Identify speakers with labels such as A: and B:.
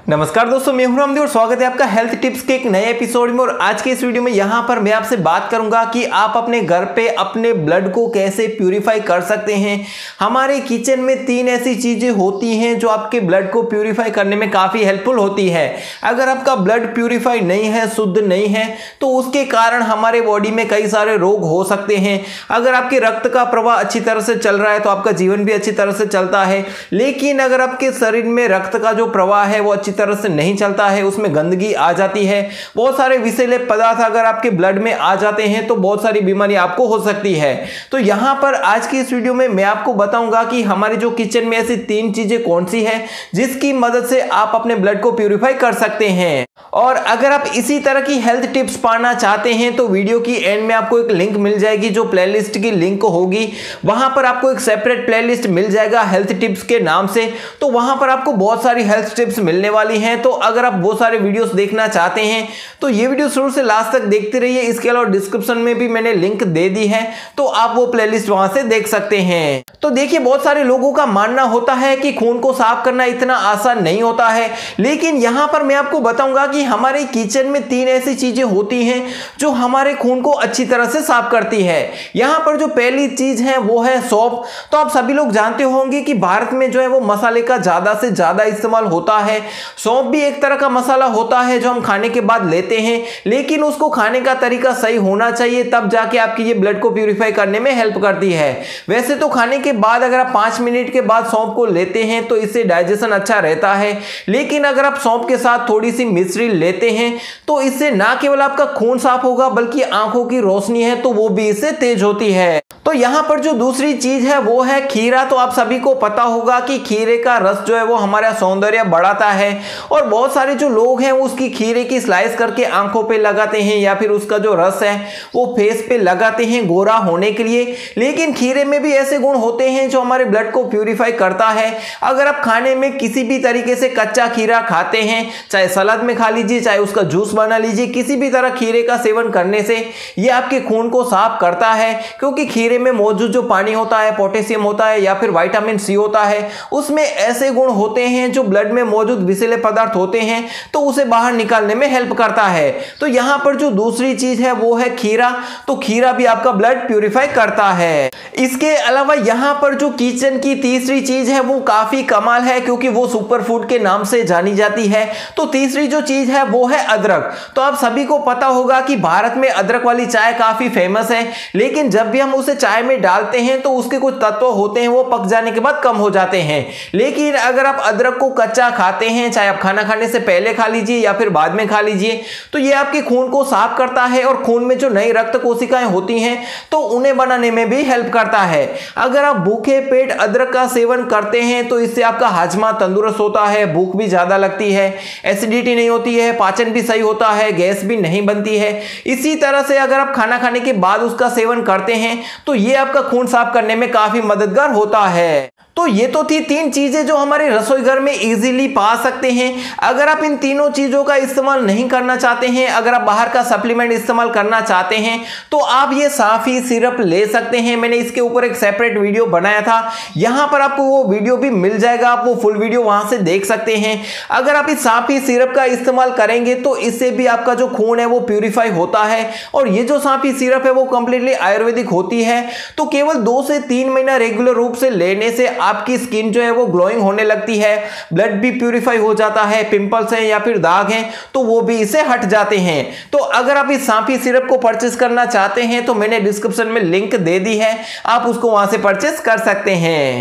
A: नमस्कार दोस्तों, मैं हूं रामदेव और स्वागत है आपका हेल्थ टिप्स के एक नए एपिसोड में। और आज के इस वीडियो में यहां पर मैं आपसे बात करूंगा कि आप अपने घर पे अपने ब्लड को कैसे प्यूरिफाई कर सकते हैं। हमारे किचन में 3 ऐसी चीजें होती हैं जो आपके ब्लड को प्यूरिफाई करने में काफी हेल्पफुल होती है। अगर आपका ब्लड प्यूरिफाई नहीं है, शुद्ध नहीं है, तो उसके कारण हमारे बॉडी में कई सारे रोग हो सकते हैं। अगर आपके रक्त का प्रवाह अच्छी तरह से चल रहा है तो आपका जीवन भी अच्छी तरह से चलता है, लेकिन अगर आपके शरीर में रक्त का जो प्रवाह है वो अच्छी तरह से नहीं चलता है, उसमें गंदगी आ जाती है, बहुत सारे विषैले पदार्थ अगर आपके ब्लड में आ जाते हैं तो बहुत सारी बीमारी आपको हो सकती है। तो यहां पर आज की इस वीडियो में मैं आपको बताऊंगा कि हमारे जो किचन में ऐसी 3 चीजें कौन सी है जिसकी मदद से आप अपने ब्लड को प्यूरिफाई कर सकते हैं। और अगर आप इसी तरह की हेल्थ टिप्स पाना चाहते हैं तो वीडियो की एंड में आपको एक लिंक मिल जाएगी, जो प्लेलिस्ट की लिंक होगी। वहां पर आपको एक सेपरेट प्लेलिस्ट मिल जाएगा हेल्थ टिप्स के नाम से। तो वहां पर आपको बहुत सारी हेल्थ टिप्स मिलने वाली हैं। तो अगर आप वो सारे वीडियोस देखना चाहते हैं तो ये वीडियो शुरू से लास्ट तक देखते रहिए। इसके अलावा डिस्क्रिप्शन में भी मैंने लिंक दे दी है, तो आप वो प्लेलिस्ट वहां से देख सकते हैं। तो देखिए, बहुत सारे लोगों का मानना होता है कि खून को साफ करना इतना आसान नहीं होता है, लेकिन यहां पर मैं आपको बताऊंगा कि हमारे किचन में 3 ऐसी चीजें होती हैं जो हमारे खून को अच्छी तरह से साफ करती है। यहां पर जो पहली चीज है वो है सौंफ। तो आप सभी लोग जानते होंगे कि भारत में जो है वो मसाले का ज्यादा से ज्यादा इस्तेमाल होता है। सौंफ भी एक तरह का मसाला होता है जो हम खाने के बाद लेते हैं, लेकिन उसको खाने का तरीका सही होना चाहिए, तब जाके आपकी ये ब्लड को प्यूरिफाई करने में हेल्प करती है। वैसे तो खाने के बाद अगर आप 5 मिनट के बाद सौंफ को लेते हैं तो इससे डाइजेशन अच्छा रहता है, लेकिन अगर आप सौंफ के साथ थोड़ी सी मिश्री लेते हैं तो इससे ना केवल आपका खून साफ होगा बल्कि आंखों की रोशनी है तो वो भी इससे तेज होती है। तो यहां पर जो दूसरी चीज है वो है खीरा। तो आप सभी को पता होगा कि खीरे का रस जो है वो हमारा सौंदर्य बढ़ाता है, और बहुत सारे जो लोग हैं उसकी खीरे की स्लाइस करके आंखों पे लगाते हैं या फिर उसका जो रस है वो फेस पे लगाते हैं गोरा होने के लिए। लेकिन खीरे में भी ऐसे गुण होते हैं जो हमारे ब्लड को प्यूरिफाई करता है। अगर आप खाने में किसी भी तरीके से कच्चा खीरा खाते हैं, चाहे सलाद में खा लीजिए, चाहे उसका जूस बना लीजिए, किसी भी तरह खीरे का सेवन करने से ये आपके खून को साफ करता है, क्योंकि खीरे में मौजूद जो पानी होता है, पोटेशियम होता है या फिर विटामिन सी होता है, उसमें ऐसे गुण होते हैं जो ब्लड में मौजूद विषैले पदार्थ होते हैं तो उसे बाहर निकालने में हेल्प करता है। तो यहां पर जो दूसरी चीज है वो है खीरा। तो खीरा भी आपका ब्लड प्यूरिफाई करता है। इसके अलावा यहां पर जो किचन की तीसरी चीज है वो काफी कमाल है, क्योंकि वो सुपर फूड के नाम से जानी जाती है। तो तीसरी जो चीज है वो है अदरक। तो आप सभी को पता होगा कि भारत में अदरक वाली चाय काफी फेमस है, लेकिन जब भी हम उसे चाय में डालते हैं तो उसके कुछ तत्व होते हैं वो पक जाने के बाद कम हो जाते हैं। लेकिन अगर आप अदरक को कच्चा खाते हैं, चाहे आप खाना खाने से पहले खा लीजिए या फिर बाद में खा लीजिए, तो ये आपके खून को साफ करता है और खून में जो नई रक्त कोशिकाएं होती हैं तो उन्हें बनाने में भी हेल्प करता है। अगर आप भूखे पेट अदरक का सेवन करते हैं तो इससे आपका हाजमा तंदुरुस्त होता है, भूख भी ज्यादा लगती है, एसिडिटी नहीं होती है, पाचन भी सही होता है, गैस भी नहीं बनती है। इसी तरह से अगर आप खाना खाने के बाद उसका सेवन करते हैं तो ये आपका खून साफ करने में काफी मददगार होता है। तो ये तो थी 3 चीजें जो हमारे रसोई घर में इजीली पा सकते हैं। अगर आप इन तीनों चीजों का इस्तेमाल नहीं करना चाहते हैं, अगर आप बाहर का सप्लीमेंट इस्तेमाल करना चाहते हैं, तो आप ये साफी सिरप ले सकते हैं। मैंने इसके ऊपर एक सेपरेट वीडियो बनाया था, यहां पर आपको वो वीडियो भी मिल जाएगा, आप वो फुल वीडियो वहां से देख सकते हैं। अगर आप इस साफी सिरप का इस्तेमाल करेंगे तो इससे भी आपका जो खून है वो प्यूरिफाई होता है। और ये जो साफी सिरप है वो कंप्लीटली आयुर्वेदिक होती है। तो केवल 2 से 3 महीना रेगुलर रूप से लेने से आपकी स्किन जो है वो ग्लोइंग होने लगती है, ब्लड भी प्यूरिफाई हो जाता है, पिंपल्स हैं या फिर दाग हैं तो वो भी इससे हट जाते हैं। तो अगर आप इस साफी सिरप को परचेस करना चाहते हैं तो मैंने डिस्क्रिप्शन में लिंक दे दी है, आप उसको वहां से परचेस कर सकते हैं।